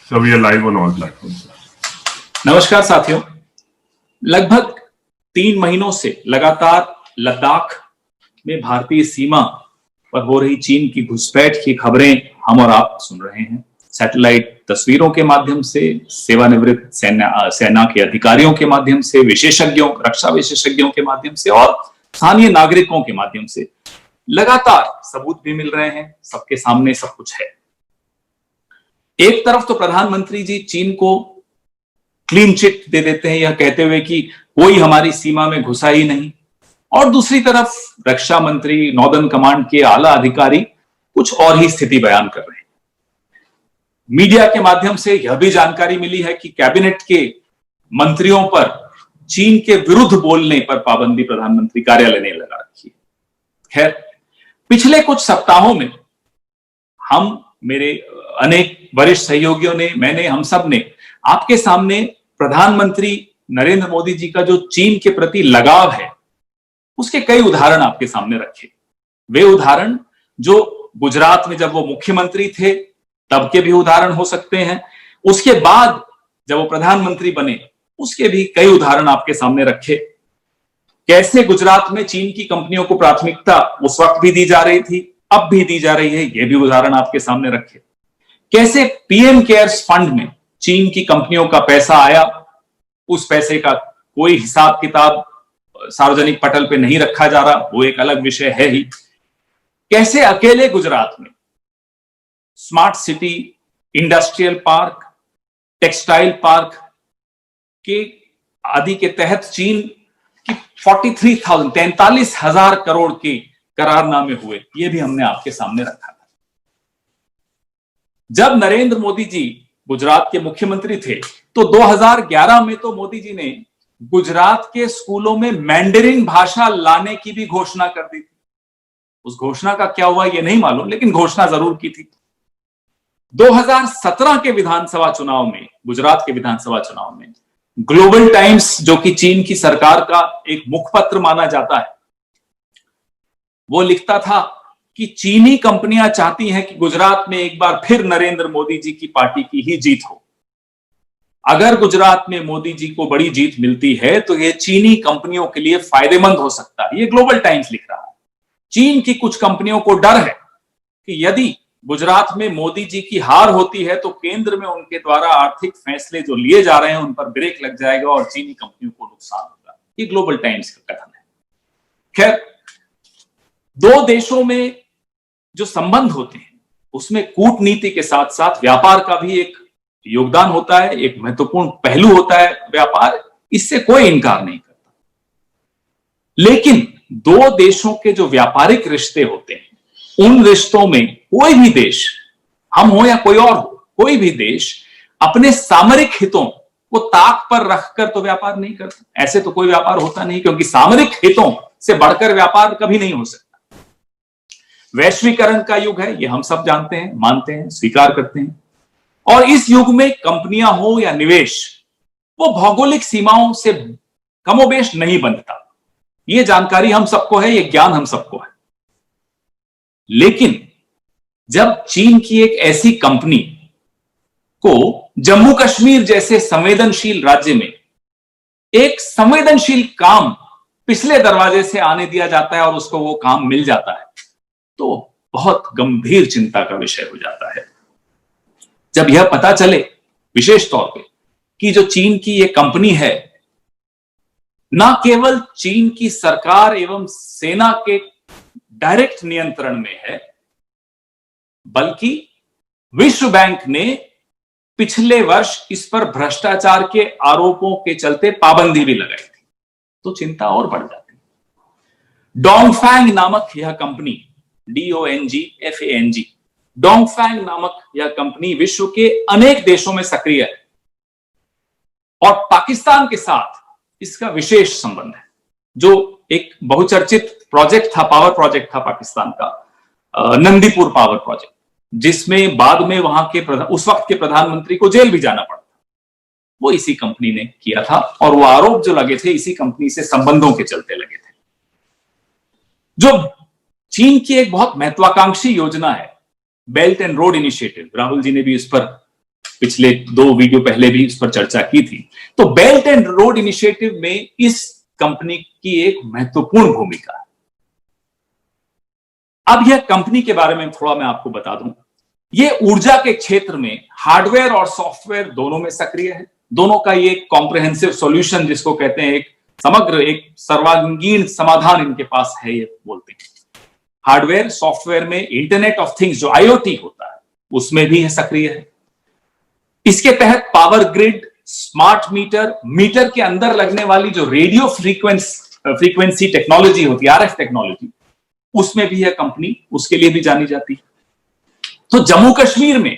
So we are live on all platforms. नमस्कार साथियों, लगभग 3 महीनों से लगातार लद्दाख में भारतीय सीमा पर हो रही चीन की घुसपैठ की खबरें हम और आप सुन रहे हैं। सैटेलाइट तस्वीरों के माध्यम से, सेवानिवृत्त सेना के अधिकारियों के माध्यम से, विशेषज्ञों, रक्षा विशेषज्ञों के माध्यम से और स्थानीय नागरिकों के माध्यम से लगातार सबूत भी मिल रहे हैं। सबके सामने सब कुछ है। एक तरफ तो प्रधानमंत्री जी चीन को क्लीन चिट दे देते हैं, यह कहते हुए कि कोई हमारी सीमा में घुसा ही नहीं, और दूसरी तरफ रक्षा मंत्री, नॉर्दर्न कमांड के आला अधिकारी कुछ और ही स्थिति बयान कर रहे हैं। मीडिया के माध्यम से यह भी जानकारी मिली है कि कैबिनेट के मंत्रियों पर चीन के विरुद्ध बोलने पर पाबंदी प्रधानमंत्री कार्यालय ने लगा रखी है। खैर, पिछले कुछ सप्ताहों में मेरे अनेक वरिष्ठ सहयोगियों ने, हम सब ने आपके सामने प्रधानमंत्री नरेंद्र मोदी जी का जो चीन के प्रति लगाव है उसके कई उदाहरण आपके सामने रखे। वे उदाहरण जो गुजरात में जब वो मुख्यमंत्री थे तब के भी उदाहरण हो सकते हैं, उसके बाद जब वो प्रधानमंत्री बने उसके भी कई उदाहरण आपके सामने रखे। कैसे गुजरात में चीन की कंपनियों को प्राथमिकता उस वक्त भी दी जा रही थी, अब भी दी जा रही है, ये भी उदाहरण आपके सामने रखे। कैसे पीएम केयर्स फंड में चीन की कंपनियों का पैसा आया, उस पैसे का कोई हिसाब किताब सार्वजनिक पटल पे नहीं रखा जा रहा, वो एक अलग विषय है ही। कैसे अकेले गुजरात में smart city, industrial park, textile park के आदि के तहत चीन की 43,000 करोड़ के करारनामे हुए, ये भी हमने आपके सामने रखा था। जब नरेंद्र मोदी जी गुजरात के मुख्यमंत्री थे तो 2011 में तो मोदी जी ने गुजरात के स्कूलों में मैंडरिन भाषा लाने की भी घोषणा कर दी थी। उस घोषणा का क्या हुआ ये नहीं मालूम, लेकिन घोषणा जरूर की थी। 2017 के विधानसभा चुनाव में, गुजरात के विधानसभा चुनाव में, ग्लोबल टाइम्स जो कि चीन की सरकार का एक मुखपत्र माना जाता है, वो लिखता था कि चीनी कंपनियां चाहती हैं कि गुजरात में एक बार फिर नरेंद्र मोदी जी की पार्टी की ही जीत हो। अगर गुजरात में मोदी जी को बड़ी जीत मिलती है तो यह चीनी कंपनियों के लिए फायदेमंद हो सकता है। ये ग्लोबल टाइम्स लिख रहा है। चीन की कुछ कंपनियों को डर है कि यदि गुजरात में मोदी जी की हार होती है तो केंद्र में उनके द्वारा आर्थिक फैसले जो लिए जा रहे हैं उन पर ब्रेक लग जाएगा और चीनी कंपनियों को नुकसान होगा। ये ग्लोबल टाइम्स का कथन है। खैर, दो देशों में जो संबंध होते हैं उसमें कूटनीति के साथ साथ व्यापार का भी एक योगदान होता है, एक महत्वपूर्ण पहलू होता है व्यापार, इससे कोई इनकार नहीं करता। लेकिन दो देशों के जो व्यापारिक रिश्ते होते हैं उन रिश्तों में कोई भी देश, हम हो या कोई और हो, कोई भी देश अपने सामरिक हितों को ताक पर रखकर तो व्यापार नहीं करता। ऐसे तो कोई व्यापार होता नहीं, क्योंकि सामरिक हितों से बढ़कर व्यापार कभी नहीं हो सकता। वैश्वीकरण का युग है, ये हम सब जानते हैं, मानते हैं, स्वीकार करते हैं। और इस युग में कंपनियां हो या निवेश, वो भौगोलिक सीमाओं से कमोबेश नहीं बंधता। ये जानकारी हम सबको है, ये ज्ञान हम सबको है। लेकिन जब चीन की एक ऐसी कंपनी को जम्मू कश्मीर जैसे संवेदनशील राज्य में एक संवेदनशील काम पिछले दरवाजे से आने दिया जाता है और उसको वो काम मिल जाता है, तो बहुत गंभीर चिंता का विषय हो जाता है। जब यह पता चले, विशेष तौर पे, कि जो चीन की ये कंपनी है ना केवल चीन की सरकार एवं सेना के डायरेक्ट नियंत्रण में है, बल्कि विश्व बैंक ने पिछले वर्ष इस पर भ्रष्टाचार के आरोपों के चलते पाबंदी भी लगाई थी, तो चिंता और बढ़ जाती। डोंगफैंग नामक यह कंपनी, DONGFANG, डोंगफैंग नामक यह कंपनी विश्व के अनेक देशों में सक्रिय है और पाकिस्तान के साथ इसका विशेष संबंध है। जो एक बहुचर्चित प्रोजेक्ट था, पावर प्रोजेक्ट था पाकिस्तान का, नंदीपुर पावर प्रोजेक्ट, जिसमें बाद में वहां के उस वक्त के प्रधानमंत्री को जेल भी जाना पड़ा, वो इसी कंपनी ने किया था। और वो आरोप जो लगे थे इसी कंपनी से संबंधों के चलते लगे थे। जो चीन की एक बहुत महत्वाकांक्षी योजना है, belt and road initiative, Rahul ji ने भी इस पर पिछले 2 वीडियो पहले भी इस पर चर्चा की थी। तो बेल्ट एंड रोड इनिशिएटिव में इस कंपनी की एक महत्वपूर्ण भूमिका है। अब यह कंपनी के बारे में थोड़ा मैं आपको बता दूं। यह ऊर्जा के क्षेत्र में हार्डवेयर और सॉफ्टवेयर दोनों में सक्रिय है। दोनों का ये कॉम्प्रिहेंसिव सॉल्यूशन जिसको कहते हैं, एक समग्र, एक सर्वांगीण समाधान इनके पास है, ये बोलते हैं। हार्डवेयर सॉफ्टवेयर में इंटरनेट ऑफ थिंग्स जो आईओटी होता है उसमें भी है सक्रिय है। इसके तहत power grid, smart meter, meter के अंदर लगने वाली जो रेडियो फ्रीक्वेंसी टेक्नोलॉजी होती है, आरएफ टेक्नोलॉजी, उसमें भी यह कंपनी उसके लिए भी जानी जाती है। तो जम्मू कश्मीर में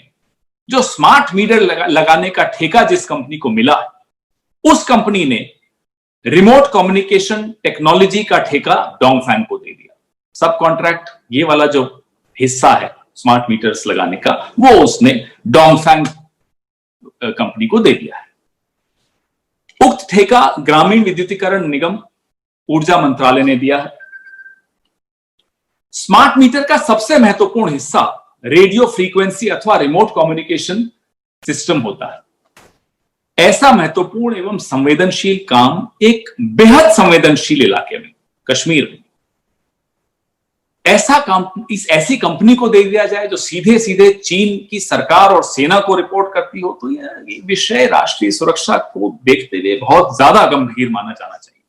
जो स्मार्ट मीटर लगाने का ठेका जिस कंपनी को मिला है, उस कंपनी ने रिमोट कम्युनिकेशन टेक्नोलॉजी का ठेका डोंगफैंग को दे दिया। सब कॉन्ट्रैक्ट, ये वाला जो हिस्सा है स्मार्ट मीटर्स लगाने का, वो उसने डोंगफैंग कंपनी को दे दिया है। उक्त ठेका ग्रामीण विद्युतीकरण निगम, ऊर्जा मंत्रालय ने दिया है। स्मार्ट मीटर का सबसे महत्वपूर्ण हिस्सा रेडियो फ्रीक्वेंसी अथवा रिमोट कम्युनिकेशन सिस्टम होता है। ऐसा महत्वपूर्ण एवं संवेदनशील काम एक बेहद संवेदनशील इलाके में, कश्मीर में, ऐसा काम ऐसी कंपनी को दे दिया जाए जो सीधे सीधे चीन की सरकार और सेना को रिपोर्ट करती हो, तो यह विषय राष्ट्रीय सुरक्षा को देखते हुए बहुत ज्यादा गंभीर माना जाना चाहिए।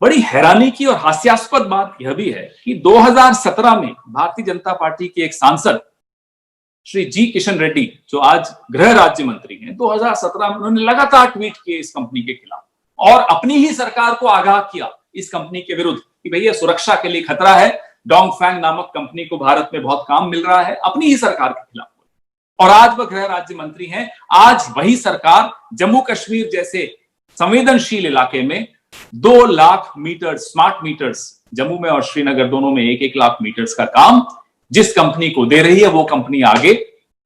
बड़ी हैरानी की और हास्यास्पद बात यह भी है कि 2017 में भारतीय जनता पार्टी के एक सांसद श्री जी किशन रेड्डी, जो आज गृह राज्य मंत्री हैं, 2017 में उन्होंने लगातार ट्वीट किए इस कंपनी के खिलाफ और अपनी ही सरकार को आगाह किया इस कंपनी के विरुद्ध कि भैया सुरक्षा के लिए खतरा है, डोंगफैंग नामक कंपनी को भारत में बहुत काम मिल रहा है, अपनी ही सरकार के खिलाफ। और आज वह गृह राज्य मंत्री हैं। आज वही सरकार जम्मू कश्मीर जैसे संवेदनशील इलाके में 2 lakh metre smart meters, Jammu में और श्रीनगर दोनों में 1-1 लाख मीटर्स का काम जिस कंपनी को दे रही है, वो कंपनी आगे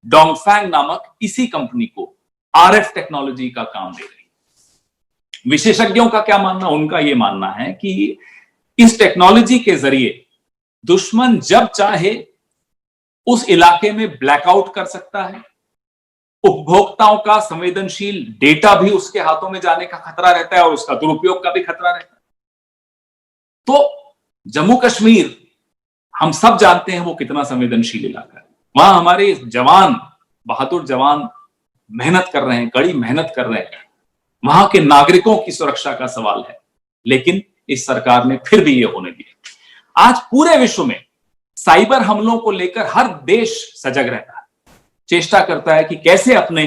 डोंगफैंग नामक इसी कंपनी को आरएफ टेक्नोलॉजी का काम दे रही है। विशेषज्ञों का क्या मानना? उनका यह मानना है कि इस टेक्नोलॉजी के जरिए दुश्मन जब चाहे उस इलाके में ब्लैकआउट कर सकता है, उपभोक्ताओं का संवेदनशील डेटा भी उसके हाथों में जाने का खतरा रहता है और उसका दुरुपयोग का भी खतरा रहता है। तो जम्मू कश्मीर, हम सब जानते हैं वो कितना संवेदनशील इलाका है। वहां हमारे जवान, बहादुर जवान मेहनत कर रहे हैं, कड़ी मेहनत कर रहे हैं। वहां के नागरिकों की सुरक्षा का सवाल है, लेकिन इस सरकार ने फिर भी ये होने दिया। आज पूरे विश्व में साइबर हमलों को लेकर हर देश सजग रहता है, चेष्टा करता है कि कैसे अपने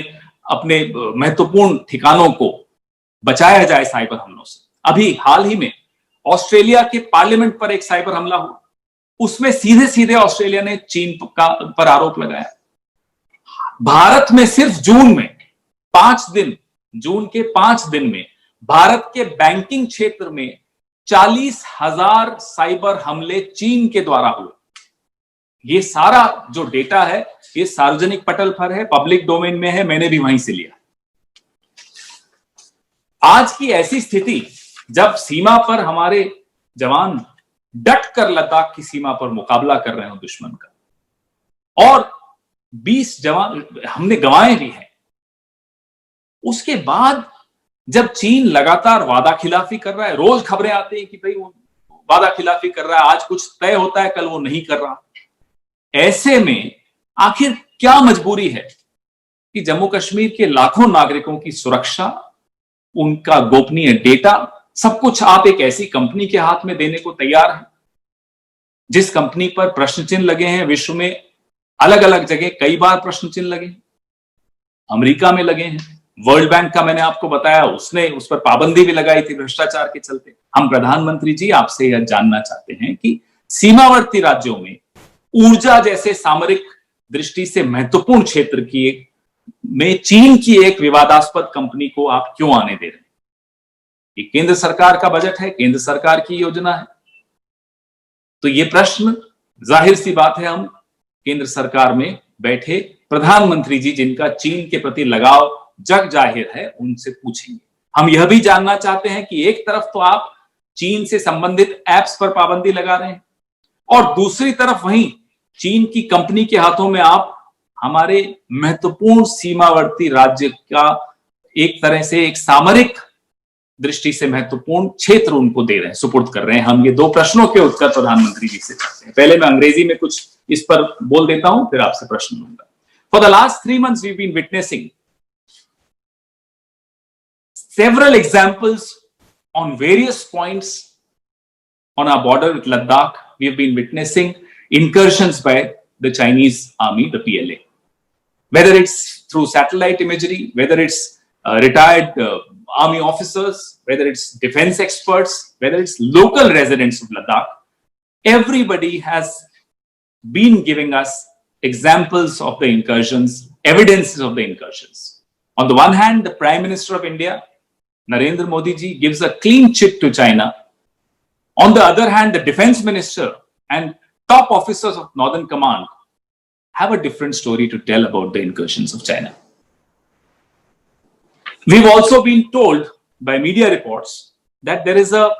महत्वपूर्ण ठिकानों को बचाया जाए साइबर हमलों से। अभी हाल ही में ऑस्ट्रेलिया के पार्लियामेंट पर एक साइबर हमला हुआ, उसमें सीधे सीधे ऑस्ट्रेलिया ने चीन पर आरोप लगाया। भारत में सिर्फ जून के 5 दिन में भारत के बैंकिंग क्षेत्र में 40,000 साइबर हमले चीन के द्वारा हुए। ये सारा जो डेटा है ये सार्वजनिक पटल पर है, पब्लिक डोमेन में है, मैंने भी वहीं से लिया। आज की ऐसी स्थिति जब सीमा पर हमारे जवान डट कर लद्दाख की सीमा पर मुकाबला कर रहे हो दुश्मन का, और 20 जवान हमने गंवाए भी हैं, उसके बाद जब चीन लगातार वादा खिलाफी कर रहा है, रोज खबरें आती हैं कि भाई वो वादा खिलाफी कर रहा है, आज कुछ तय होता है, कल वो नहीं कर रहा। ऐसे में आखिर क्या मजबूरी है कि जम्मू कश्मीर के लाखों नागरिकों की सुरक्षा, उनका गोपनीय डेटा, सब कुछ आप एक ऐसी कंपनी के हाथ में देने को तैयार हैं जिस कंपनी पर प्रश्न चिन्ह लगे हैं। विश्व में अलग अलग जगह कई बार प्रश्न चिन्ह लगे, अमेरिका में लगे हैं, वर्ल्ड बैंक का मैंने आपको बताया, उसने उस पर पाबंदी भी लगाई थी भ्रष्टाचार के चलते। हम प्रधानमंत्री जी आपसे यह जानना चाहते हैं कि सीमावर्ती राज्यों में ऊर्जा जैसे सामरिक दृष्टि से महत्वपूर्ण क्षेत्र में चीन की एक विवादास्पद कंपनी को आप क्यों आने दे रहे हैं? ये केंद्र सरकार का बजट है, केंद्र सरकार की योजना है। तो ये प्रश्न जाहिर सी बात है हम केंद्र सरकार में बैठे प्रधानमंत्री जी, जिनका चीन के प्रति लगाव जग जाहिर है, उनसे पूछेंगे। हम यह भी जानना चाहते हैं कि एक तरफ तो आप चीन से संबंधित एप्स पर पाबंदी लगा रहे हैं और दूसरी तरफ वहीं चीन की कंपनी के हाथों में आप हमारे महत्वपूर्ण सीमावर्ती राज्य का एक तरह से एक सामरिक दृष्टि से महत्वपूर्ण क्षेत्र उनको दे रहे हैं, सुपुर्द कर रहे हैं। हम ये दो प्रश्नों के उत्तर प्रधानमंत्री जी से चाहते हैं। पहले मैं अंग्रेजी में कुछ इस पर बोल देता हूं, फिर आपसे प्रश्न लूंगा। For the last 3 months we've been witnessing several examples on various points on our border with Ladakh. We have been witnessing incursions by the Chinese army, the PLA. Whether it's through satellite imagery, whether it's retired army officers, whether it's defense experts, whether it's local residents of Ladakh, everybody has been giving us examples of the incursions, evidences of the incursions. On the one hand, the Prime Minister of India, Narendra Modi ji, gives a clean chit to China. On the other hand, the defense minister and top officers of Northern Command have a different story to tell about the incursions of China. We've also been told by media reports that there is an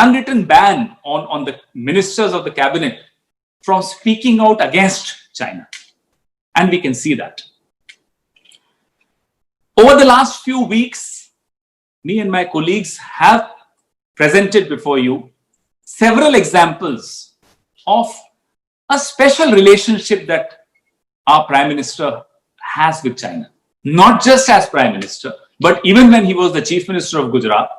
unwritten ban on the ministers of the cabinet from speaking out against China. And we can see that. Over the last few weeks, me and my colleagues have presented before you several examples of a special relationship that our Prime Minister has with China. Not just as Prime Minister, but even when he was the Chief Minister of Gujarat,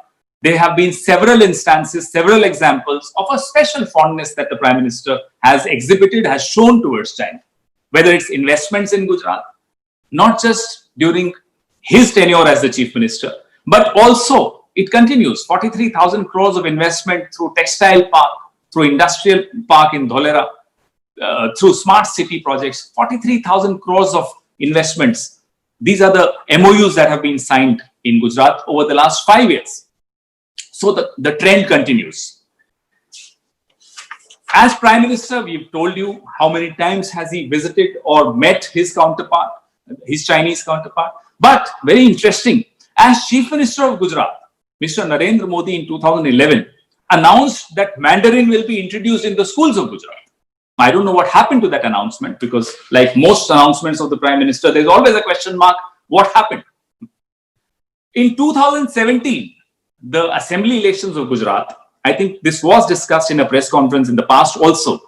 there have been several instances, several examples of a special fondness that the Prime Minister has exhibited, has shown towards China. Whether it's investments in Gujarat, not just during his tenure as the Chief Minister, but also it continues. 43,000 crores of investment through textile park, through industrial park in Dholera, through smart city projects, 43,000 crores of investments. These are the MOUs that have been signed in Gujarat over the last 5 years. So the trend continues. As Prime Minister, we've told you how many times has he visited or met his counterpart, his Chinese counterpart. But very interesting, as Chief Minister of Gujarat, Mr. Narendra Modi in 2011 announced that Mandarin will be introduced in the schools of Gujarat. I don't know what happened to that announcement, because like most announcements of the Prime Minister, there's always a question mark, what happened? In 2017, the assembly elections of Gujarat, I think this was discussed in a press conference in the past also.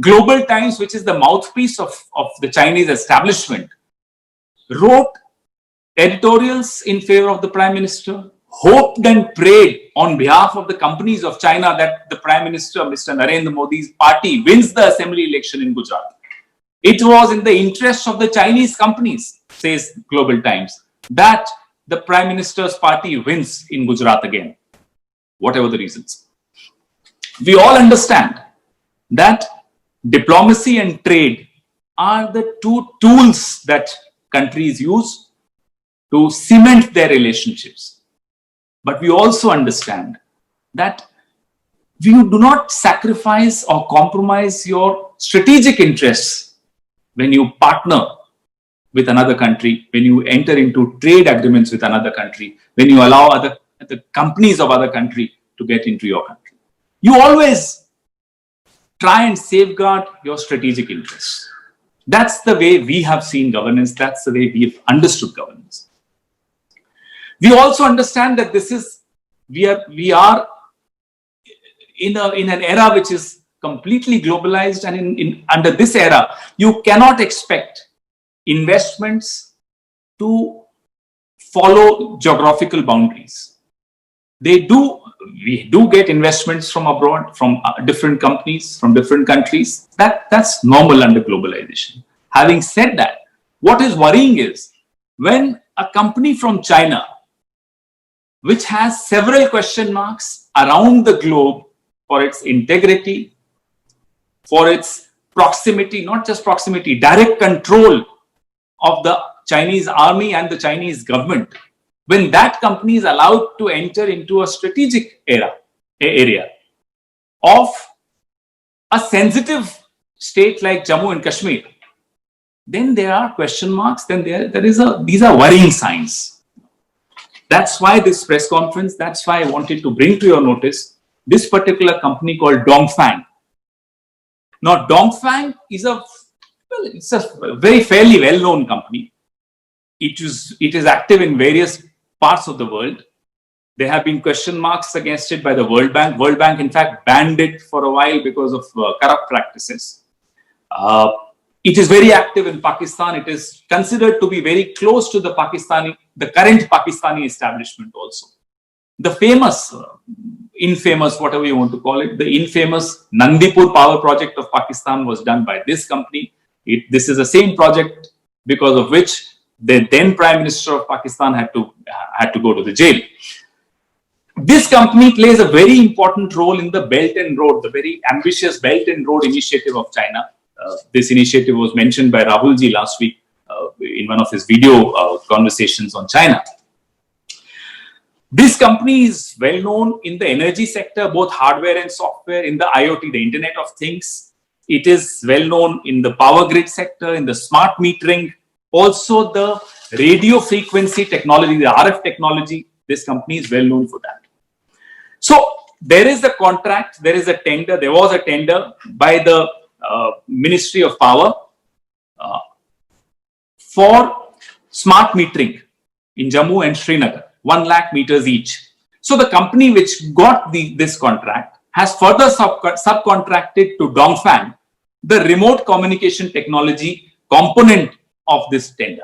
Global Times, which is the mouthpiece of the Chinese establishment, wrote editorials in favor of the Prime Minister, hoped and prayed on behalf of the companies of China that the Prime Minister, Mr. Narendra Modi's party, wins the assembly election in Gujarat. It was in the interest of the Chinese companies, says Global Times, that the Prime Minister's party wins in Gujarat again, whatever the reasons. We all understand that diplomacy and trade are the two tools that countries use to cement their relationships. But we also understand that you do not sacrifice or compromise your strategic interests when you partner with another country, when you enter into trade agreements with another country, when you allow the companies of other country to get into your country. You always try and safeguard your strategic interests. That's the way we have seen governance. That's the way we've understood governance. We also understand that we are in an era which is completely globalized, and under this era, you cannot expect investments to follow geographical boundaries. We do get investments from abroad, from different companies, from different countries. That's normal under globalization. Having said that, what is worrying is when a company from China, which has several question marks around the globe for its integrity, for its proximity, not just proximity, direct control of the Chinese army and the Chinese government, when that company is allowed to enter into a strategic area of a sensitive state like Jammu and Kashmir, then there are question marks, then these are worrying signs. That's why this press conference, that's why I wanted to bring to your notice this particular company called Dongfang. Now, Dongfang is a Well, it's a very fairly well-known company. It is active in various parts of the world. There have been question marks against it by the World Bank. World Bank, in fact, banned it for a while because of corrupt practices. It is very active in Pakistan. It is considered to be very close to the current Pakistani establishment also. The famous, infamous, whatever you want to call it, the infamous Nandipur power project of Pakistan was done by this company. This is the same project because of which the then Prime Minister of Pakistan had to go to the jail. This company plays a very important role in the Belt and Road, the very ambitious Belt and Road initiative of China. This initiative was mentioned by Rahul ji last week in one of his video conversations on China. This company is well known in the energy sector, both hardware and software, in the IoT, the Internet of Things. It is well known in the power grid sector, in the smart metering, also the radio frequency technology, the RF technology. This company is well known for that. So there is a contract, there is a tender, there was a tender by the Ministry of Power for smart metering in Jammu and Srinagar, 1 lakh meters each. So the company which got this contract has further subcontracted to Dongfang the remote communication technology component of this tender.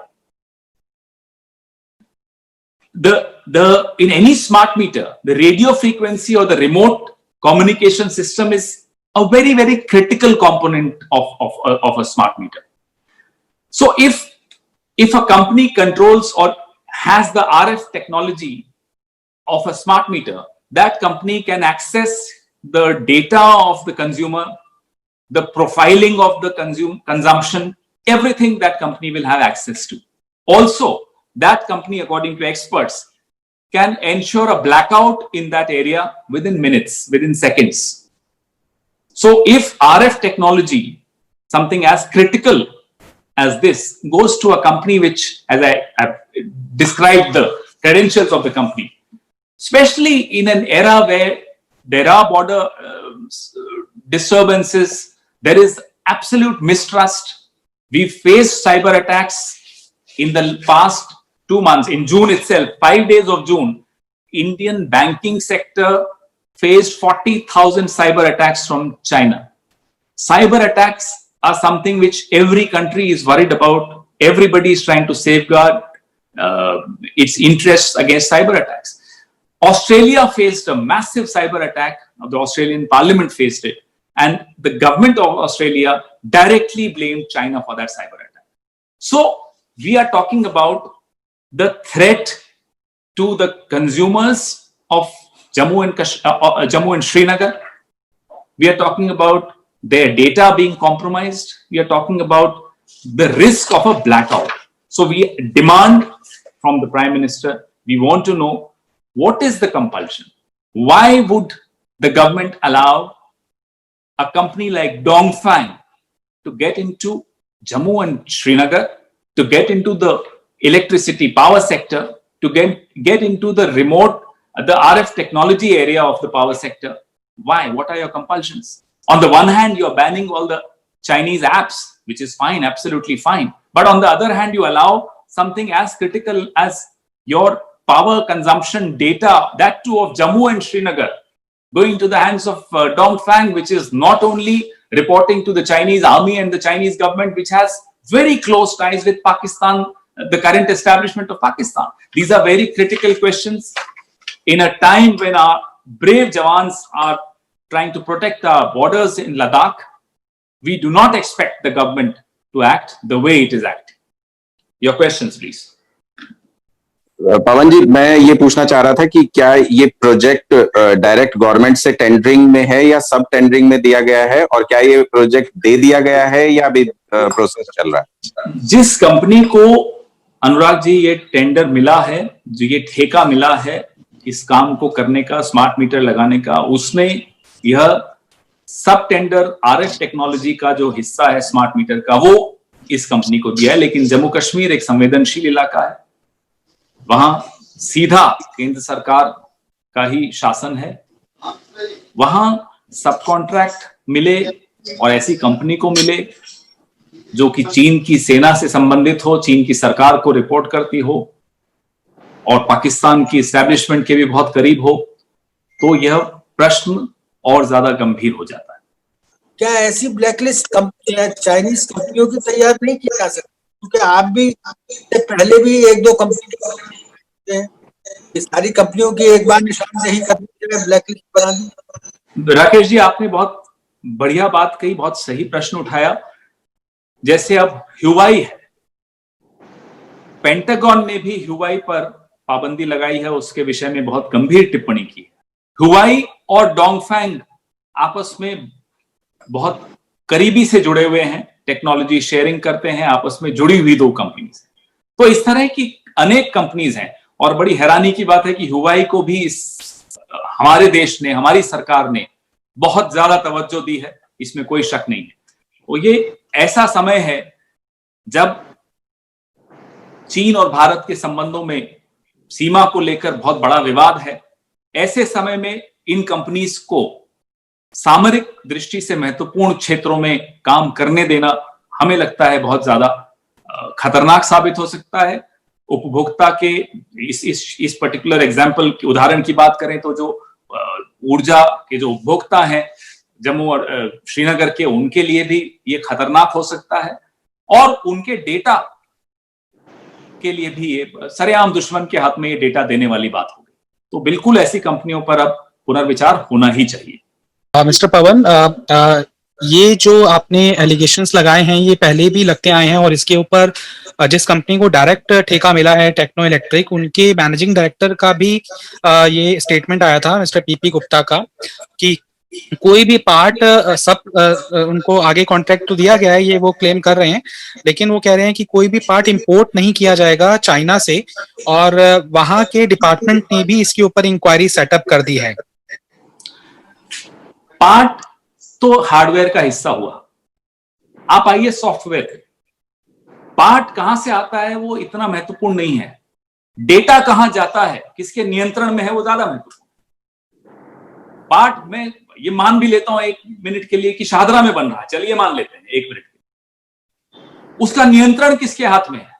In any smart meter, the radio frequency or the remote communication system is a very, very critical component of a smart meter. So if a company controls or has the RF technology of a smart meter, that company can access the data of the consumer, the profiling of the consumption, everything that company will have access to. Also, that company, according to experts, can ensure a blackout in that area within minutes, within seconds. So if RF technology, something as critical as this, goes to a company which, as I have described the credentials of the company, especially in an era where there are border disturbances, there is absolute mistrust. We faced cyber attacks in the past 2 months. In June itself, 5 days of June, Indian banking sector faced 40,000 cyber attacks from China. Cyber attacks are something which every country is worried about. Everybody is trying to safeguard its interests against cyber attacks. Australia faced a massive cyber attack. The Australian Parliament faced it. And the government of Australia directly blamed China for that cyber attack. So we are talking about the threat to the consumers of Jammu and Srinagar. We are talking about their data being compromised. We are talking about the risk of a blackout. So we demand from the Prime Minister, we want to know, what is the compulsion? Why would the government allow a company like Dongfang to get into Jammu and Srinagar, to get into the electricity power sector, to get into the remote, the RF technology area of the power sector? Why? What are your compulsions? On the one hand, you're banning all the Chinese apps, which is fine, absolutely fine. But on the other hand, you allow something as critical as your power consumption data, that too of Jammu and Srinagar, going to the hands of Dongfang, which is not only reporting to the Chinese army and the Chinese government, which has very close ties with Pakistan, the current establishment of Pakistan. These are very critical questions in a time when our brave Jawans are trying to protect our borders in Ladakh. We do not expect the government to act the way it is acting. Your questions, please. पवन जी, मैं ये पूछना चाह रहा था कि क्या ये project direct government से टेंडरिंग में है या सब टेंडरिंग में दिया गया है, और क्या ये प्रोजेक्ट दे दिया गया है या अभी प्रोसेस चल रहा है? जिस कंपनी को, अनुराग जी, ये टेंडर मिला है, जो ये ठेका मिला है इस काम को करने का, स्मार्ट मीटर लगाने का, उसने यह सब टेंडर RF टेक्नोलॉजी का जो हिस्सा है स्मार्ट मीटर का, वो इस कंपनी को दिया है। लेकिन जम्मू कश्मीर एक संवेदनशील इलाका है, वहां सीधा केंद्र सरकार का ही शासन है। वहां सब कॉन्ट्रैक्ट मिले और ऐसी कंपनी को मिले, जो कि चीन की सेना से संबंधित हो, चीन की सरकार को रिपोर्ट करती हो और पाकिस्तान की एस्टैब्लिशमेंट के भी बहुत करीब हो, तो यह प्रश्न और ज्यादा गंभीर हो जाता है। क्या ऐसी ब्लैकलिस्ट चाइनीज कंपनियों की तैयार नहीं की जा सकती? क्योंकि आप भी पहले भी एक दो कंपनी, सारी कंपनियों की एक बार निशानदेही करनी चाहिए, ब्लैकलिस्ट बना दी। राकेश जी, आपने बहुत बढ़िया बात कही, बहुत सही प्रश्न उठाया। जैसे अब ह्यूवाई है, पेंटागन ने भी ह्यूवाई पर पाबंदी लगाई है, उसके विषय में बहुत गंभीर टिप्पणी की है। ह्यूवाई और डोंगफैंग आपस में बहुत करीबी से जुड़े हुए हैं, टेक्नोलॉजी शेयरिंग करते हैं, आपस में जुड़ी हुई दो कंपनीज। तो इस तरह की अनेक कंपनीज हैं और बड़ी हैरानी की बात है कि ह्यूवाई को भी हमारे देश ने, हमारी सरकार ने बहुत ज्यादा तवज्जो दी है, इसमें कोई शक नहीं है। तो ये ऐसा समय है जब चीन और भारत के संबंधों में सीमा को लेकर बहुत बड़ा विवाद है। ऐसे समय में इन कंपनीज को सामरिक दृष्टि से महत्वपूर्ण क्षेत्रों में काम करने देना हमें लगता है बहुत ज्यादा खतरनाक साबित हो सकता है। उपभोक्ता के इस पर्टिकुलर एग्जाम्पल की उदाहरण की बात करें तो जो ऊर्जा के जो उपभोक्ता हैं जम्मू और श्रीनगर के, उनके लिए भी ये खतरनाक हो सकता है और उनके डेटा के लिए भी ये सरेआम दुश्मन के हाथ में ये डेटा देने वाली बात होगी। तो बिल्कुल ऐसी कंपनियों पर अब पुनर्विचार होना ही चाहिए। मिस्टर पवन, ये जो आपने एलिगेशंस लगाए हैं ये पहले भी लगते आए हैं और इसके ऊपर जिस कंपनी को डायरेक्ट ठेका मिला है टेक्नो इलेक्ट्रिक, उनके मैनेजिंग डायरेक्टर का भी ये स्टेटमेंट आया था मिस्टर पीपी गुप्ता का कि कोई भी पार्ट सब उनको आगे कॉन्ट्रैक्ट तो दिया गया है, ये वो क्लेम कर रहे हैं, लेकिन वो कह रहे हैं कि कोई भी पार्ट इंपोर्ट नहीं किया जाएगा चाइना से और वहां के डिपार्टमेंट ने भी इसके ऊपर इंक्वायरी सेटअप कर दी है। पार्ट तो हार्डवेयर का हिस्सा हुआ, आप आइए सॉफ्टवेयर पे। पार्ट कहां से आता है वो इतना महत्वपूर्ण नहीं है, डेटा कहां जाता है, किसके नियंत्रण में है, वो ज्यादा महत्वपूर्ण। पार्ट में ये मान भी लेता हूं एक मिनट के लिए कि शाहदरा में बन रहा है, चलिए मान लेते हैं एक मिनट के लिए। उसका नियंत्रण किसके हाथ में है,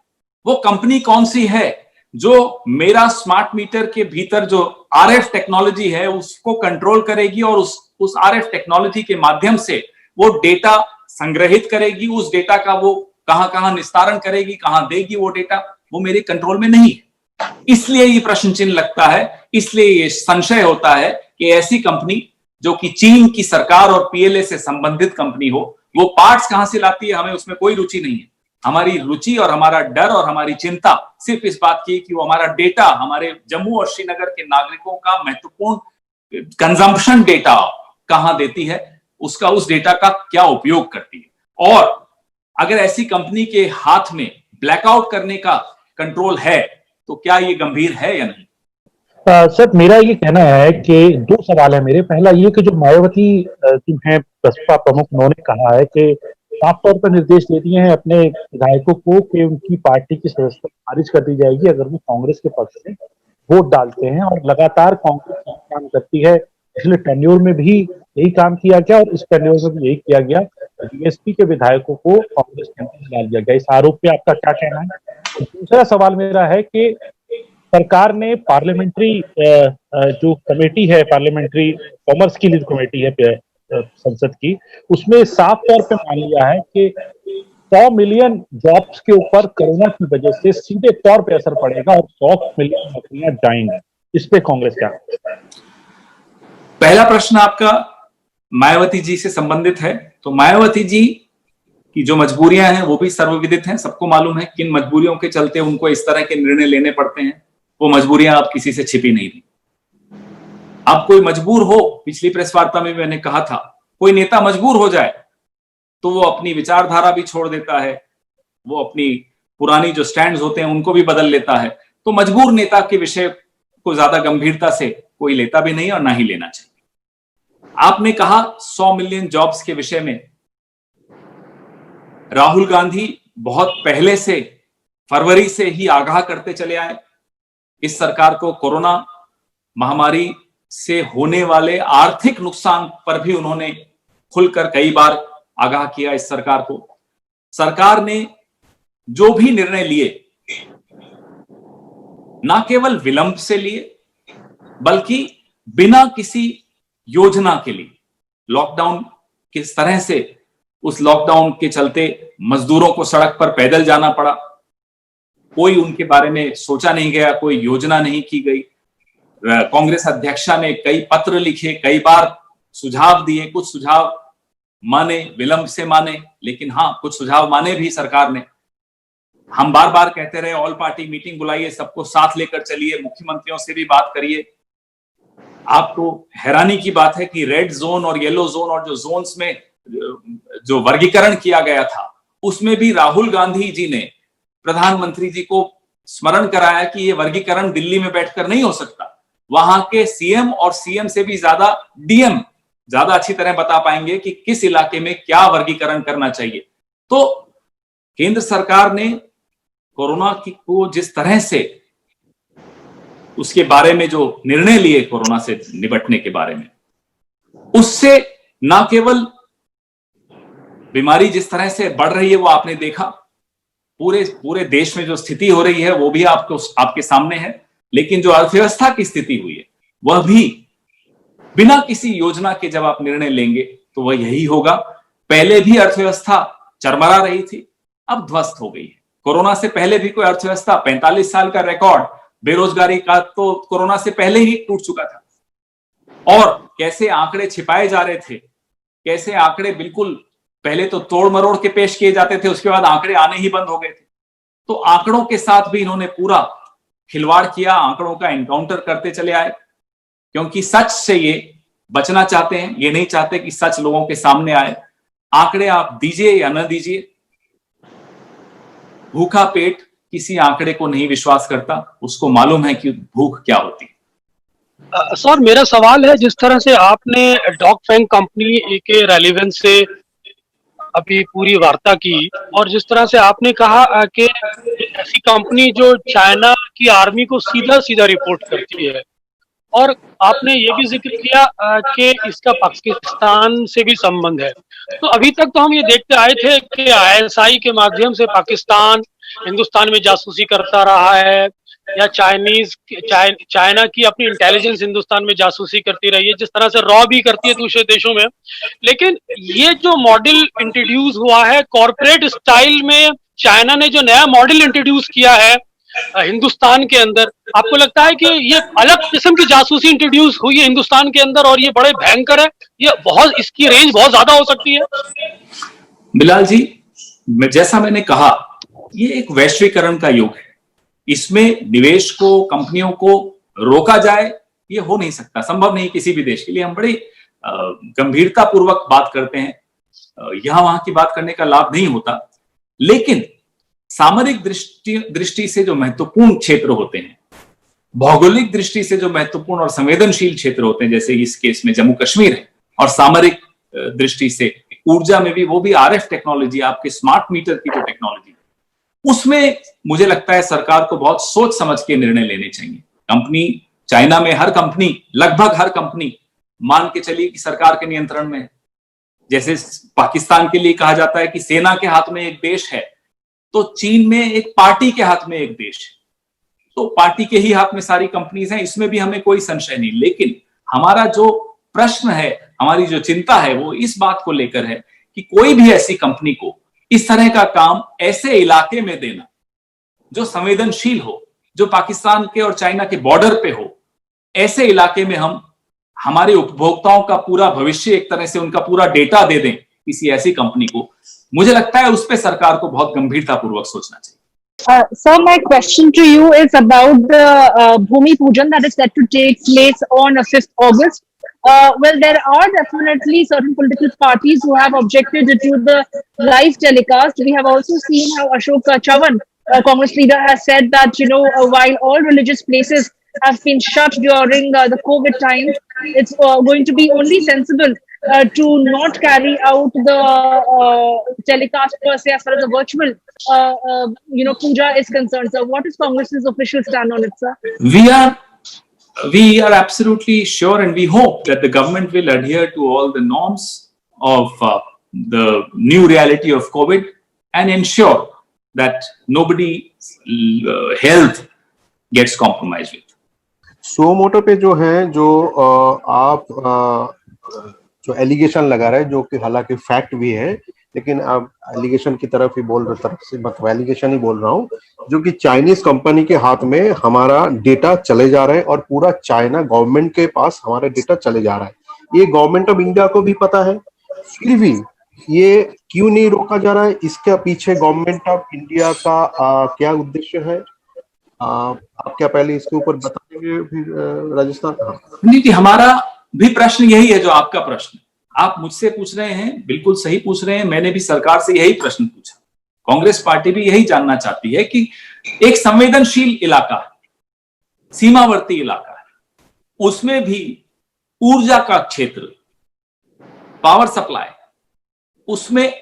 वो कंपनी कौन सी है जो मेरा स्मार्ट मीटर के भीतर जो आरएफ टेक्नोलॉजी है उसको कंट्रोल करेगी और उस आरएफ टेक्नोलॉजी के माध्यम से वो डेटा संग्रहित करेगी, उस डेटा का वो कहां कहां निस्तारण करेगी, कहां देगी वो डेटा, वो मेरे कंट्रोल में नहीं है। इसलिए ये प्रश्न चिन्ह लगता है, इसलिए ये संशय होता है कि ऐसी कंपनी जो कि चीन की सरकार और पीएलए से संबंधित कंपनी हो, वो पार्ट्स कहां से लाती है, हमें उसमें कोई रुचि नहीं है। हमारी रुचि और हमारा डर और हमारी चिंता सिर्फ इस बात की कि वो हमारा डेटा, हमारे जम्मू और श्रीनगर के नागरिकों का महत्वपूर्ण कंजम्पशन डेटा कहां देती है, उसका उस डेटा का क्या उपयोग करती है। और अगर ऐसी कंपनी के हाथ में ब्लैकआउट करने का कंट्रोल है तो क्या ये गंभीर है या नहीं? सर, मेरा ये कहना है कि दो सवाल है मेरे। पहला ये कि जो मायावती जो है बसपा प्रमुख, उन्होंने कहा है कि साफ तौर पर निर्देश दे दिए हैं अपने विधायकों को कि उनकी पार्टी की सदस्यता खारिज कर दी जाएगी अगर वो कांग्रेस के पक्ष में वोट डालते हैं, और लगातार कांग्रेस काम करती है। पिछले टेन्योर में भी यही काम किया गया और इस टेन्योर में भी यही किया गया, बीएसपी के विधायकों को कांग्रेस के अंदर डाल दिया गया। इस आरोप पे आपका क्या कहना है? दूसरा सवाल मेरा है कि सरकार ने पार्लियामेंट्री जो कमेटी है, पार्लियामेंट्री कॉमर्स की जो कमेटी है संसद की, उसमें साफ तौर पे मान लिया है कि 100 मिलियन जॉब्स के ऊपर कोरोना की वजह से सीधे तौर पे असर पड़ेगा और 100 मिलियन नौकरियां जाएंगी। इस पे कांग्रेस क्या? पहला प्रश्न आपका मायावती जी से संबंधित है। तो मायावती जी की जो मजबूरियां हैं वो भी सर्वविदित हैं, सबको मालूम है किन मजबूरियों के चलते उनको इस तरह के निर्णय लेने पड़ते हैं। वो मजबूरियां अब किसी से छिपी नहीं थी। अब कोई मजबूर हो, पिछली प्रेस वार्ता में मैंने कहा था, कोई नेता मजबूर हो जाए तो वो अपनी विचारधारा भी छोड़ देता है, वो अपनी पुरानी जो स्टैंड्स होते हैं उनको भी बदल लेता है। तो मजबूर नेता के विषय को ज्यादा गंभीरता से कोई लेता भी नहीं और ना ही लेना चाहिए। आपने कहा 100 मिलियन जॉब्स के विषय में, राहुल गांधी बहुत पहले से, फरवरी से ही आगाह करते चले आए। इस सरकार को कोरोना महामारी से होने वाले आर्थिक नुकसान पर भी उन्होंने खुलकर कई बार आगाह किया इस सरकार को। सरकार ने जो भी निर्णय लिए ना केवल विलंब से लिए बल्कि बिना किसी योजना के लिए। लॉकडाउन किस तरह से, उस लॉकडाउन के चलते मजदूरों को सड़क पर पैदल जाना पड़ा, कोई उनके बारे में सोचा नहीं गया, कोई योजना नहीं की गई। कांग्रेस अध्यक्षा ने कई पत्र लिखे, कई बार सुझाव दिए, कुछ सुझाव माने, विलंब से माने, लेकिन हाँ कुछ सुझाव माने भी सरकार ने। हम बार बार कहते रहे ऑल पार्टी मीटिंग बुलाइए, सबको साथ लेकर चलिए, मुख्यमंत्रियों से भी बात करिए। आपको हैरानी की बात है कि रेड जोन और येलो जोन और जो जोन्स में जो वर्गीकरण किया गया था उसमें भी राहुल गांधी जी ने प्रधानमंत्री जी को स्मरण कराया कि ये वर्गीकरण दिल्ली में बैठकर नहीं हो सकता। वहां के सीएम और सीएम से भी ज्यादा डीएम ज्यादा अच्छी तरह बता पाएंगे कि किस इलाके में क्या वर्गीकरण करना चाहिए। तो केंद्र सरकार ने कोरोना को जिस तरह से उसके बारे में जो निर्णय लिए कोरोना से निपटने के बारे में, उससे ना केवल बीमारी जिस तरह से बढ़ रही है वो आपने देखा, पूरे देश में जो स्थिति हो रही है वो भी आपके सामने है, लेकिन जो अर्थव्यवस्था की स्थिति हुई है वह भी बिना किसी योजना के जब आप निर्णय लेंगे तो वह यही होगा। पहले भी अर्थव्यवस्था चरमरा रही थी, अब ध्वस्त हो गई है। कोरोना से पहले भी कोई अर्थव्यवस्था 45 साल का रिकॉर्ड बेरोजगारी का तो कोरोना से पहले ही टूट चुका था। और कैसे आंकड़े छिपाए जा रहे थे, कैसे आंकड़े बिल्कुल पहले तो तोड़ मरोड़ के पेश किए जाते थे, उसके बाद आंकड़े आने ही बंद हो गए थे। तो आंकड़ों के साथ भी इन्होंने पूरा खिलवाड़ किया, आंकड़ों का एनकाउंटर करते चले आए, क्योंकि सच से ये बचना चाहते हैं। ये नहीं चाहते कि सच लोगों के सामने आए। आंकड़े आप दीजिए या न दीजिए, भूखा पेट किसी आंकड़े को नहीं विश्वास करता, उसको मालूम है कि भूख क्या होती है। सर मेरा सवाल है, जिस तरह से आपने डॉग फैंग कंपनी के रेलिवेंस से अभी पूरी वार्ता की और जिस तरह से आपने कहा कि ऐसी कंपनी जो चाइना की आर्मी को सीधा सीधा रिपोर्ट करती है, और आपने ये भी जिक्र किया कि इसका पाकिस्तान से भी संबंध है। तो अभी तक तो हम ये देखते आए थे कि आईएसआई के माध्यम से पाकिस्तान हिंदुस्तान में जासूसी करता रहा है, या चाइना की अपनी इंटेलिजेंस हिंदुस्तान में जासूसी करती रही है, जिस तरह से रॉ भी करती है दूसरे देशों में। लेकिन ये जो मॉडल इंट्रोड्यूस हुआ है कॉर्पोरेट स्टाइल में, चाइना ने जो नया मॉडल इंट्रोड्यूस किया है हिंदुस्तान के अंदर, आपको लगता है कि ये अलग किस्म की जासूसी इंट्रोड्यूस हुई है हिंदुस्तान के अंदर और ये बड़े भयंकर है, ये बहुत, इसकी रेंज बहुत ज्यादा हो सकती है? बिलाल जी, जैसा मैंने कहा, ये एक वैश्वीकरण का युग है। इसमें निवेश को, कंपनियों को रोका जाए ये हो नहीं सकता, संभव नहीं किसी भी देश के लिए। हम बड़ी गंभीरता पूर्वक बात करते हैं, यहां वहां की बात करने का लाभ नहीं होता। लेकिन सामरिक दृष्टि से जो महत्वपूर्ण क्षेत्र होते हैं, भौगोलिक दृष्टि से जो महत्वपूर्ण और संवेदनशील क्षेत्र होते हैं, जैसे इस केस में जम्मू कश्मीर है, और सामरिक दृष्टि से ऊर्जा में भी, वो भी आरएफ टेक्नोलॉजी, आपके स्मार्ट मीटर की जो टेक्नोलॉजी, उसमें मुझे लगता है सरकार को बहुत सोच समझ के निर्णय लेने चाहिए। कंपनी, चाइना में हर कंपनी, लगभग हर कंपनी मान के चलिए कि सरकार के नियंत्रण में है। जैसे पाकिस्तान के लिए कहा जाता है कि सेना के हाथ में एक देश है, तो चीन में एक पार्टी के हाथ में एक देश है, तो पार्टी के ही हाथ में सारी कंपनीज हैं, इसमें भी हमें कोई संशय नहीं। लेकिन हमारा जो प्रश्न है, हमारी जो चिंता है, वो इस बात को लेकर है कि कोई भी ऐसी कंपनी को इस तरह का काम ऐसे इलाके में देना जो संवेदनशील हो, जो पाकिस्तान के और चाइना के बॉर्डर पे हो, ऐसे इलाके में हम हमारे उपभोक्ताओं का पूरा भविष्य, एक तरह से उनका पूरा डेटा दे दें किसी ऐसी कंपनी को, मुझे लगता है उस पे सरकार को बहुत गंभीरता पूर्वक सोचना चाहिए। Sir, my question to you is about the Bhumi Pujan that is set to take place on 5th August. Well, there are definitely certain political parties who have objected to the live telecast. We have also seen how Ashok Chavan, Congress leader, has said that, while all religious places have been shut during the COVID time, it's going to be only sensible to not carry out the telecast per se as far as the virtual, puja is concerned. So what is Congress's official stand on it, sir? We are absolutely sure, and we hope that the government will adhere to all the norms of the new reality of COVID. and ensure that nobody's health gets compromised with. सो मोटो पे जो है, जो आप जो allegation लगा रहे हैं, जो कि हालांकि फैक्ट भी है, लेकिन आप एलिगेशन की तरफ ही बोल रहे, तरफ से मतलब एलिगेशन ही बोल रहा हूँ, जो कि चाइनीज कंपनी के हाथ में हमारा डेटा चले जा रहा है और पूरा चाइना गवर्नमेंट के पास हमारा डेटा चले जा रहा है। ये गवर्नमेंट ऑफ इंडिया को भी पता है, फिर भी ये क्यों नहीं रोका जा रहा है? इसके पीछे गवर्नमेंट ऑफ इंडिया का क्या उद्देश्य है? आप क्या पहले इसके ऊपर बता देंगे फिर राजस्थान? नहीं जी, हमारा भी प्रश्न यही है जो आपका प्रश्न आप मुझसे पूछ रहे हैं, बिल्कुल सही पूछ रहे हैं। मैंने भी सरकार से यही प्रश्न पूछा, कांग्रेस पार्टी भी यही जानना चाहती है कि एक संवेदनशील इलाका है, सीमावर्ती इलाका है, उसमें भी ऊर्जा का क्षेत्र, पावर सप्लाई, उसमें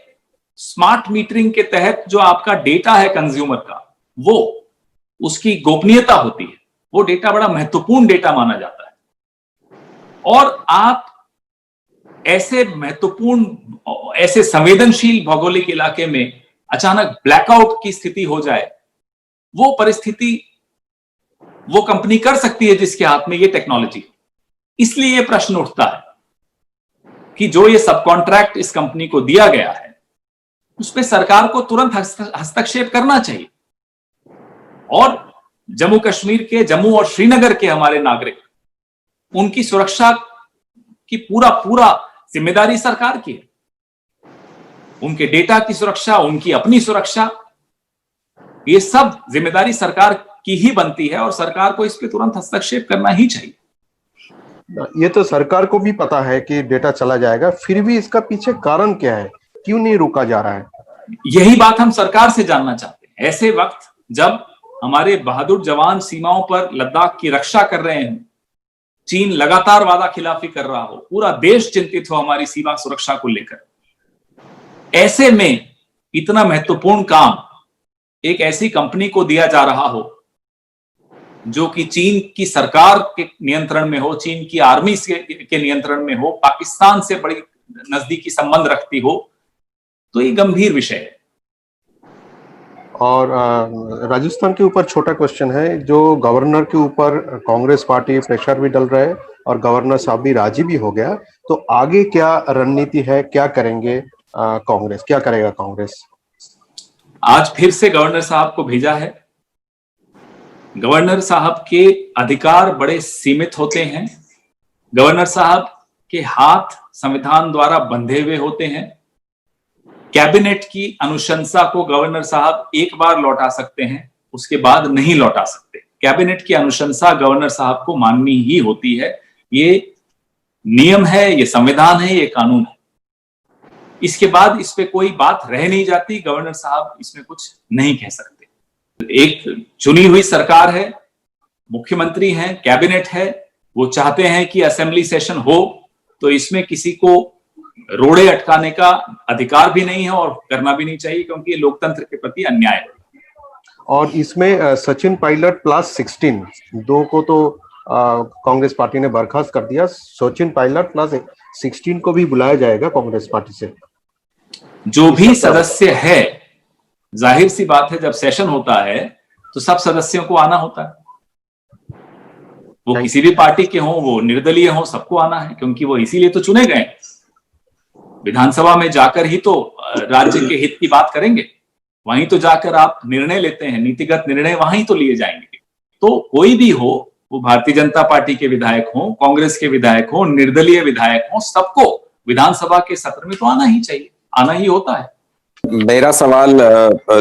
स्मार्ट मीटरिंग के तहत जो आपका डेटा है कंज्यूमर का, वो उसकी गोपनीयता होती है, वो डेटा बड़ा महत्वपूर्ण डेटा माना जाता है। और आप ऐसे महत्वपूर्ण, ऐसे संवेदनशील भौगोलिक इलाके में अचानक ब्लैकआउट की स्थिति हो जाए, वो परिस्थिति वो कंपनी कर सकती है जिसके हाथ में ये टेक्नोलॉजी। इसलिए ये प्रश्न उठता है कि जो ये सब कॉन्ट्रैक्ट इस कंपनी को दिया गया है, उस पर सरकार को तुरंत हस्तक्षेप करना चाहिए। और जम्मू कश्मीर के, जम्मू और श्रीनगर के हमारे नागरिक, उनकी सुरक्षा की पूरा जिम्मेदारी सरकार की है। उनके डेटा की सुरक्षा, उनकी अपनी सुरक्षा, ये सब जिम्मेदारी सरकार की ही बनती है और सरकार को इस पे तुरंत हस्तक्षेप करना ही चाहिए। ये तो सरकार को भी पता है कि डेटा चला जाएगा, फिर भी इसका पीछे कारण क्या है? क्यों नहीं रोका जा रहा है? यही बात हम सरकार से जानना चाहते हैं। ऐसे वक्त जब हमारे बहादुर जवान सीमाओं पर लद्दाख की रक्षा कर रहे हैं, चीन लगातार वादा खिलाफी कर रहा हो, पूरा देश चिंतित हो हमारी सीमा सुरक्षा को लेकर, ऐसे में इतना महत्वपूर्ण काम एक ऐसी कंपनी को दिया जा रहा हो जो कि चीन की सरकार के नियंत्रण में हो, चीन की आर्मी के नियंत्रण में हो, पाकिस्तान से बड़ी नजदीकी संबंध रखती हो, तो ये गंभीर विषय है। और राजस्थान के ऊपर छोटा क्वेश्चन है, जो गवर्नर के ऊपर कांग्रेस पार्टी प्रेशर भी डल रहा है और गवर्नर साहब भी राजी भी हो गया, तो आगे क्या रणनीति है? क्या करेंगे कांग्रेस, क्या करेगा कांग्रेस? आज फिर से गवर्नर साहब को भेजा है। गवर्नर साहब के अधिकार बड़े सीमित होते हैं। गवर्नर साहब के हाथ संविधान द्वारा बंधे हुए होते हैं। कैबिनेट की अनुशंसा को गवर्नर साहब एक बार लौटा सकते हैं, उसके बाद नहीं लौटा सकते। कैबिनेट की अनुशंसा गवर्नर साहब को माननी ही होती है। ये नियम है, ये संविधान है, ये कानून है। इसके बाद इस पे कोई बात रह नहीं जाती। गवर्नर साहब इसमें कुछ नहीं कह सकते। एक चुनी हुई सरकार है, मुख्यमंत्री हैं, कैबिनेट है, वो चाहते हैं कि असेंबली सेशन हो, तो इसमें किसी को रोड़े अटकाने का अधिकार भी नहीं है और करना भी नहीं चाहिए, क्योंकि ये लोकतंत्र के प्रति अन्याय है। और इसमें सचिन पायलट प्लस 16 दो को तो कांग्रेस पार्टी ने बर्खास्त कर दिया। सचिन पायलट प्लस 16 को भी बुलाया जाएगा कांग्रेस पार्टी से। जो भी सदस्य है, जाहिर सी बात है, जब सेशन होता है तो सब सदस्यों को आना होता है। वो किसी भी पार्टी के हों, वो निर्दलीय हों, सबको आना है, क्योंकि वो इसीलिए तो चुने गए। विधानसभा में जाकर ही तो राज्य के हित की बात करेंगे, वहीं तो जाकर आप निर्णय लेते हैं, नीतिगत निर्णय वहीं तो लिए जाएंगे। तो कोई भी हो, वो भारतीय जनता पार्टी के विधायक हों, कांग्रेस के विधायक हों, निर्दलीय विधायक हों, सबको विधानसभा के सत्र में तो आना ही चाहिए, आना ही होता है। मेरा सवाल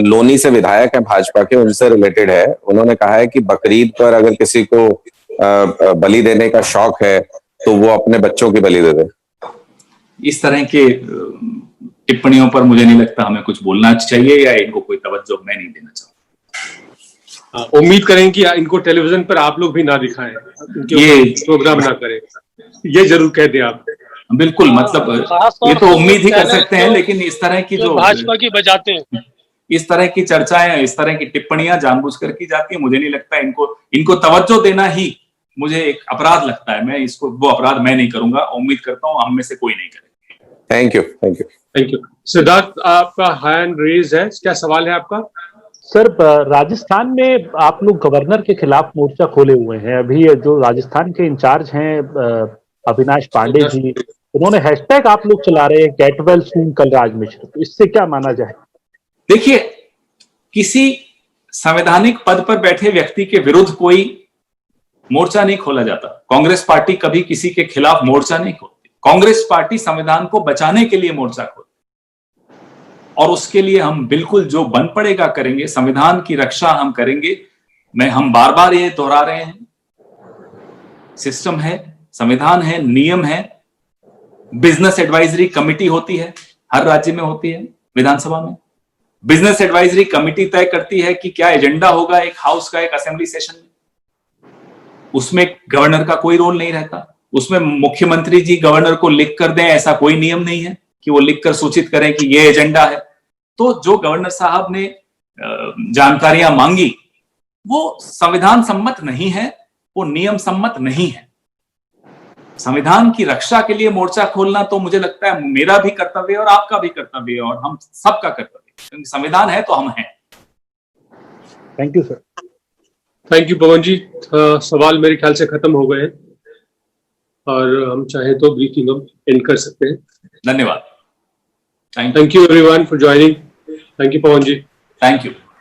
लोनी से विधायक है भाजपा के, उनसे रिलेटेड है। उन्होंने कहा है कि बकरीद पर अगर किसी को बलि देने का शौक है तो वो अपने बच्चों की बलि दे दे। इस तरह के टिप्पणियों पर मुझे नहीं लगता हमें कुछ बोलना चाहिए या इनको कोई तवज्जो मैं नहीं देना चाहता। उम्मीद करें कि इनको टेलीविजन पर आप लोग भी ना दिखाएं, ये प्रोग्राम ना करें, ये जरूर कह दें आप। बिल्कुल, मतलब ये तो उम्मीद ही कर सकते हैं, लेकिन इस तरह की जो भाजपा की बजाते हैं, इस तरह की चर्चाएं, इस तरह की टिप्पणियां जानबूझकर की जाती है। मुझे नहीं लगता इनको तवज्जो देना ही मुझे एक अपराध लगता है। मैं इसको, वो अपराध मैं नहीं करूंगा। उम्मीद करता हूं हम में से कोई नहीं करे। Thank you. Thank you. Siddharth, आपका हैंड रेज है, क्या सवाल है आपका? सर, राजस्थान में आप लोग गवर्नर के खिलाफ मोर्चा खोले हुए हैं। अभी जो राजस्थान के इंचार्ज हैं अविनाश पांडे जी, उन्होंने हैशटैग आप लोग चला रहे हैं get well soon Kalraj Mishra, तो इससे क्या माना जाए? देखिए, किसी संवैधानिक पद पर बैठे व्यक्ति के विरुद्ध कोई मोर्चा नहीं खोला जाता। कांग्रेस पार्टी कभी किसी के खिलाफ मोर्चा नहीं खोलती। कांग्रेस पार्टी संविधान को बचाने के लिए मोर्चा खोलती और उसके लिए हम बिल्कुल जो बन पड़ेगा करेंगे। संविधान की रक्षा हम करेंगे। हम बार बार ये दोहरा रहे हैं, सिस्टम है, संविधान है, नियम है। बिजनेस एडवाइजरी कमेटी होती है, हर राज्य में होती है, विधानसभा में बिजनेस एडवाइजरी कमेटी तय करती है कि क्या एजेंडा होगा एक हाउस का, एक असेंबली सेशन में। उसमें गवर्नर का कोई रोल नहीं रहता। उसमें मुख्यमंत्री जी गवर्नर को लिख कर दें, ऐसा कोई नियम नहीं है कि वो लिखकर सूचित करें कि ये एजेंडा है। तो जो गवर्नर साहब ने जानकारियां मांगी वो संविधान सम्मत नहीं है, वो नियम सम्मत नहीं है। संविधान की रक्षा के लिए मोर्चा खोलना तो मुझे लगता है मेरा भी कर्तव्य है और आपका भी कर्तव्य है और हम सबका कर्तव्य है, क्योंकि संविधान है तो हम हैं। Thank you sir. Thank you Pawan ji. सवाल मेरे ख्याल से खत्म हो गए हैं और हम चाहे तो ब्रीफिंग हम एंड कर सकते हैं। धन्यवाद। Thank you everyone for joining. Thank you Pawan ji. Thank you.